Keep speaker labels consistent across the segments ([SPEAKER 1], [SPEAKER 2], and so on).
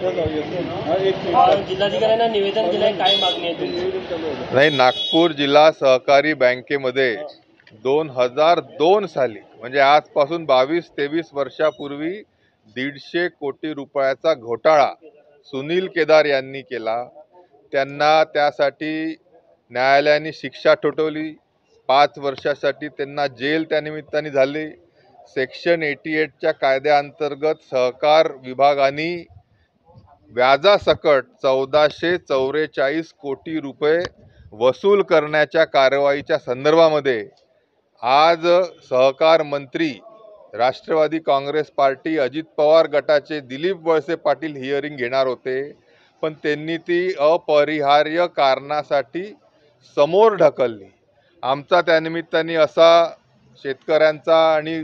[SPEAKER 1] जिल्हाधिकाऱ्यांना निवेदन दिलंय, काय मागणी आहे तुमची?
[SPEAKER 2] नाही, नागपूर जिल्हा सहकारी बँकेमध्ये 2002 साली म्हणजे आजपासून 22-23 वर्षापूर्वी 150 कोटी रुपयाचा घोटाळा सुनील केदार यांनी केला। त्यांना त्यासाठी न्यायालयाने शिक्षा ठोठावली। 5 वर्षासाठी त्यांना जेल त्यानिमित्ताने झाली। सेक्शन 88 च्या कायद्याअंतर्गत सहकार विभागाने व्याजासकट 1444 कोटी रुपये वसूल करण्याच्या कारवाईच्या संदर्भामध्ये आज सहकार मंत्री राष्ट्रवादी काँग्रेस पार्टी अजित पवार गटाचे दिलीप वळसे पाटील हिअरिंग घेणार होते, पण त्यांनी ती अपरिहार्य कारणासाठी समोर ढकलली। आमचा त्यानिमित्ताने असा शेतकऱ्यांचा आणि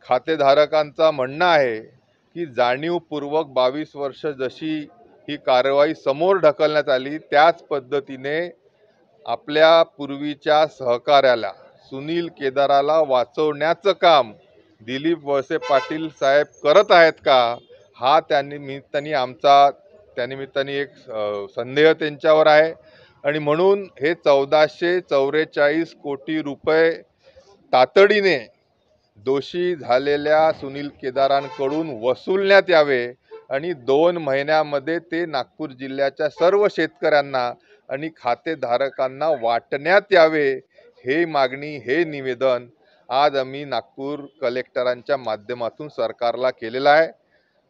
[SPEAKER 2] खातेधारकांचा म्हणणं आहे की जाणीवपूर्वक 22 वर्ष जशी ही कारवाई समोर ढकलण्यात आली, त्याच पद्धतीने आपल्या पूर्वीच्या सहकार्याला सुनील केदाराला वाचवण्याचं काम दिलीप वळसे पाटील साहेब करत आहेत का, हा त्यानिमित्ताने आमचा एक संदेह त्यांच्यावर आहे। आणि म्हणून हे 1444 कोटी रुपये तातडीने दोषी झालेल्या सुनील केदारांकडून वसूलण्यात यावे आणि 2 महिन्यामध्ये ते नागपूर जिल्ह्याच्या सर्व शेतकऱ्यांना आणि खातेधारकांना वाटण्यात यावे। हे मागणी, हे निवेदन आज आम्ही नागपूर कलेक्टरांच्या माध्यमातून सरकारला केलेला आहे।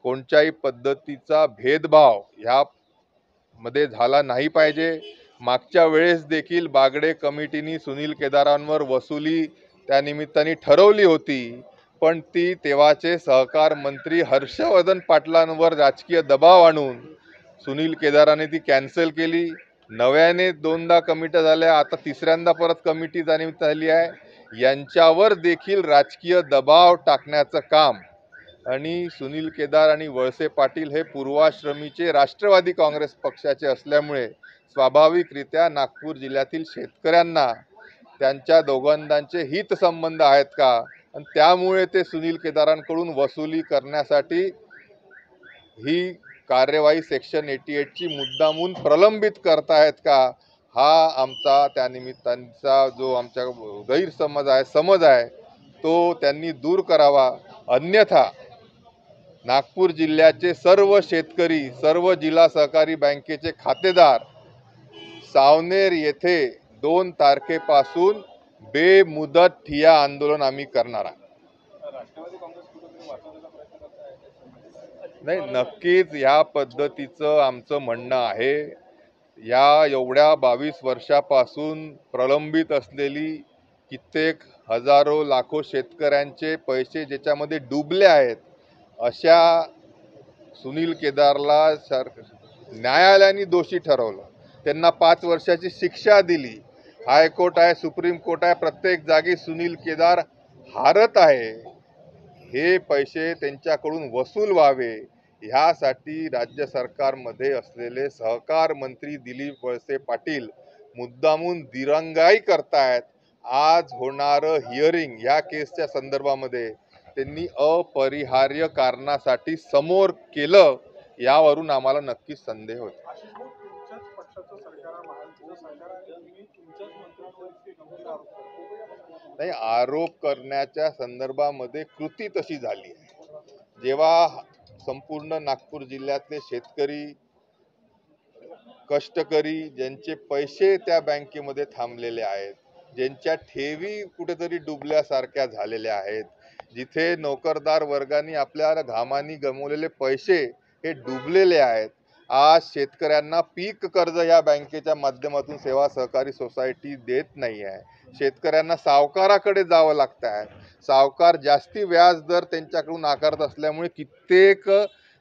[SPEAKER 2] कोणत्याही पद्धतीचा भेदभाव ह्यामध्ये झाला नाही पाहिजे। मागच्या वेळेस देखील बागडे कमिटीने सुनील केदारांवर वसुली त्यानिमित्ताने ठरवली होती, पण ती तेव्हाचे सहकार मंत्री हर्षवर्धन पाटलांवर राजकीय दबाव आणून सुनील केदाराने ती कॅन्सल केली। नव्याने 2दा कमिट्या झाल्या, आता 3ऱ्यांदा परत कमिटी त्यानिमित्त झाली आहे। यांच्यावर देखील राजकीय दबाव टाकण्याचं काम आणि सुनील केदार आणि वळसे पाटील हे पूर्वाश्रमीचे राष्ट्रवादी काँग्रेस पक्षाचे असल्यामुळे स्वाभाविकरित्या नागपूर जिल्ह्यातील शेतकऱ्यांना त्यांच्या दोघांचे हितसंबंध आहेत का, आणि त्यामुळे ते सुनील केदारांकडून वसुली करण्यासाठी ही कार्यवाही सेक्शन 88 ची मुद्दामून प्रलंबित करतायत का, हा आमचा त्यानिमित्तांचा जो आमच्या समज आहे तो त्यांनी दूर करावा। अन्यथा नागपूर जिल्ह्याचे सर्व शेतकरी, सर्व जिल्हा सहकारी बँकेचे खातेदार सावनेर येथे 2 तारखेपासून बेमुदत ठिय्या आंदोलन आम्ही करणार आहोत। नाही, नक्कीच या पद्धतीचं आमचं म्हणणं आहे। या एवढ्या 22 वर्षापासून प्रलंबित असलेली कित्येक हजारो लाखो शेतकऱ्यांचे पैसे ज्याच्यामध्ये डुबले आहेत, अशा सुनील केदारला न्यायालयाने दोषी ठरवलं, त्यांना 5 वर्षाची शिक्षा दिली। हायकोर्ट आहे, सुप्रीम कोर्ट आहे, प्रत्येक जागी सुनील केदार हारत आहे। हे पैसे त्यांच्याकडून वसूल व्हावे ह्यासाठी राज्य सरकारमध्ये असलेले सहकार मंत्री दिलीप वळसे पाटील मुद्दामून दिरंगाई करतायत। आज होणारं हिअरिंग या केसच्या संदर्भामध्ये त्यांनी अपरिहार्य कारणासाठी समोर केलं, यावरून आम्हाला नक्कीच संदेह होतो। नाही, आरोप करण्याच्या संदर्भामध्ये कृती तशी झाली आहे। जेव्हा संपूर्ण नागपूर जिल्ह्यातले शेतकरी, कष्टकरी, ज्यांचे पैसे त्या बँकेमध्ये थांबलेले आहेत, ज्यांच्या ठेवी कुठेतरी डुबल्यासारख्या झालेल्या आहेत, जिथे नोकरदार वर्गाने आपल्या घामानी गमावलेले पैसे हे डुबलेले आहेत, आज शेतकऱ्यांना पीक कर्ज या बँकेच्या माध्यमातून सेवा सहकारी सोसायटी देत नाही आहे। शेतकऱ्यांना सावकाराकडे जावं लागतं आहे। सावकार जास्ती व्याज दर त्यांच्याकडून आकारत असल्यामुळे कित्येक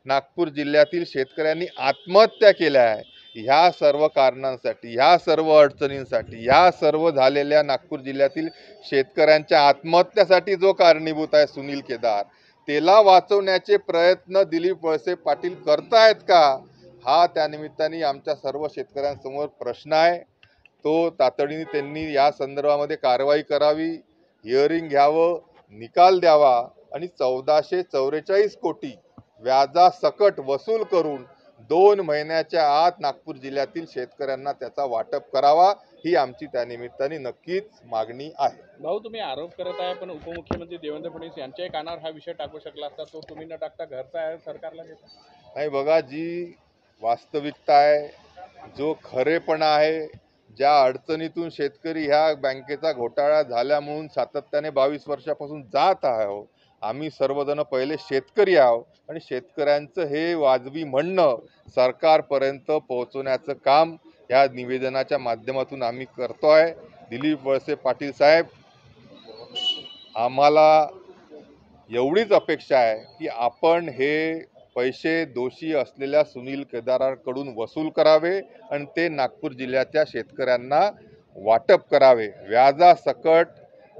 [SPEAKER 2] नागपूर जिल्ह्यातील शेतकऱ्यांनी आत्महत्या केल्या आहे। ह्या सर्व कारणांसाठी, ह्या सर्व अडचणींसाठी, ह्या सर्व झालेल्या नागपूर जिल्ह्यातील शेतकऱ्यांच्या आत्महत्यासाठी जो कारणीभूत आहे सुनील केदार, त्याला वाचवण्याचे प्रयत्न दिलीप वळसे पाटील करतायत का, हा त्यानिमित्ताने आमच्या सर्व शेतकऱ्यांसमोर प्रश्न आहे। तो तातडीने त्यांनी या संदर्भामध्ये कारवाई करावी, हिअरिंग घ्यावं, निकाल द्यावा आणि 1444 कोटी व्याजासकट वसूल करून 2 महिन्याच्या आत नागपूर जिल्ह्यातील शेतकऱ्यांना त्याचा वाटप करावा, ही आमची त्यानिमित्ताने नक्कीच मागणी आहे.
[SPEAKER 3] भाऊ, तुम्ही आरोप करत आहे, पण उपमुख्यमंत्री देवेंद्र फडणवीस यांच्याही कानावर हा विषय टाकू शकला असता, तो तुम्ही न टाकता घरचा आहे सरकारला घेता.
[SPEAKER 2] नाही बघा, जी वास्तविकता आहे, जो खरेपणा आहे, ज्या अडचणीतून शेतकरी ह्या बँकेचा घोटाळा झाल्या म्हणून सातत्याने 22 वर्षापासून जात आहोत, आम्ही सर्वजण पहिले शेतकरी आहोत आणि शेतकऱ्यांचं हे वाजवी म्हणणं सरकारपर्यंत पोहोचवण्याचं काम या निवेदनाच्या माध्यमातून आम्ही करतोय. दिलीप वळसे पाटील साहेब, आम्हाला एवढीच अपेक्षा आहे की आपण हे पैसे दोषी असलेल्या सुनील केदारकडून वसूल करावे आणि ते नागपूर जिल्ह्याच्या शेतकऱ्यांना वाटप करावे. व्याजासकट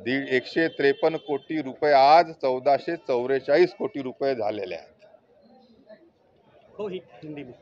[SPEAKER 2] 153 कोटी रुपये आज 1444 कोटी रुपये झालेले आहेत.
[SPEAKER 1] हो, ही हिंदी में